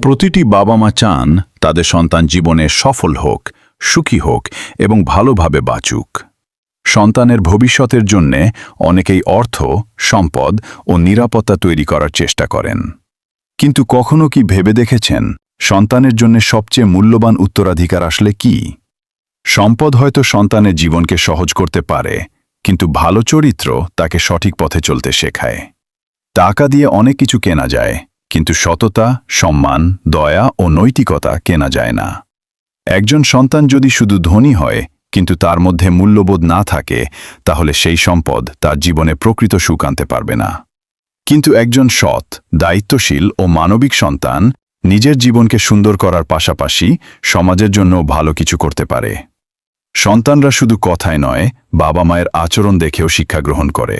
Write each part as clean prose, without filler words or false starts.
প্রতিটি বাবা মা চান তাদের সন্তান জীবনে সফল হোক, সুখী হোক এবং ভালোভাবে বাঁচুক। সন্তানের ভবিষ্যতের জন্যে অনেকেই অর্থ, সম্পদ ও নিরাপত্তা তৈরি করার চেষ্টা করেন। কিন্তু কখনো কি ভেবে দেখেছেন সন্তানের জন্য সবচেয়ে মূল্যবান উত্তরাধিকার আসলে কি? সম্পদ হয়তো সন্তানের জীবনকে সহজ করতে পারে, কিন্তু ভালো চরিত্র তাকে সঠিক পথে চলতে শেখায়। টাকা দিয়ে অনেক কিছু কেনা যায়, কিন্তু সততা, সম্মান, দয়া ও নৈতিকতা কেনা যায় না। একজন সন্তান যদি শুধু ধনী হয় কিন্তু তার মধ্যে মূল্যবোধ না থাকে, তাহলে সেই সম্পদ তার জীবনে প্রকৃত সুখ আনতে পারবে না। কিন্তু একজন সৎ, দায়িত্বশীল ও মানবিক সন্তান নিজের জীবনকে সুন্দর করার পাশাপাশি সমাজের জন্য ভালো কিছু করতে পারে। সন্তানরা শুধু কথায় নয়, বাবা মায়ের আচরণ দেখেও শিক্ষা গ্রহণ করে।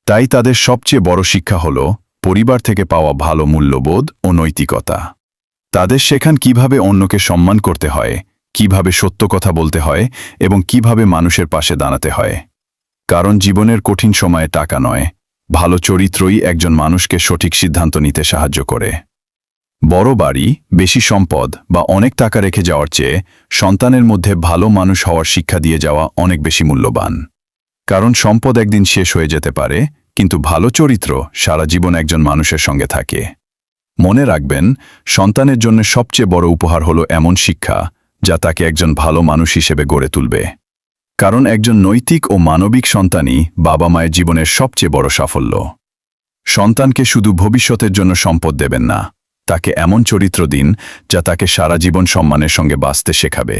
তাই তাদের সবচেয়ে বড় শিক্ষা হল পরিবার থেকে পাওয়া ভালো মূল্যবোধ ও নৈতিকতা। তাদের শেখান কিভাবে অন্যকে সম্মান করতে হয়, কিভাবে সত্য কথা বলতে হয় এবং কিভাবে মানুষের পাশে দাঁড়াতে হয়। কারণ জীবনের কঠিন সময়ে টাকা নয়, ভালো চরিত্রই একজন মানুষকে সঠিক সিদ্ধান্ত নিতে সাহায্য করে। বড় বাড়ি, বেশি সম্পদ বা অনেক টাকা রেখে যাওয়ার চেয়ে সন্তানের মধ্যে ভালো মানুষ হওয়ার শিক্ষা দিয়ে যাওয়া অনেক বেশি মূল্যবান। কারণ সম্পদ একদিন শেষ হয়ে যেতে পারে, কিন্তু ভালো চরিত্র সারা জীবন একজন মানুষের সঙ্গে থাকে। মনে রাখবেন, সন্তানের জন্য সবচেয়ে বড় উপহার হলো এমন শিক্ষা যা তাকে একজন ভালো মানুষ হিসেবে গড়ে তুলবে। কারণ একজন নৈতিক ও মানবিক সন্তানই বাবা মায়ের জীবনের সবচেয়ে বড় সাফল্য। সন্তানকে শুধু ভবিষ্যতের জন্য সম্পদ দেবেন না, তাকে এমন চরিত্র দিন যা তাকে সারা জীবন সম্মানের সঙ্গে বাঁচতে শেখাবে।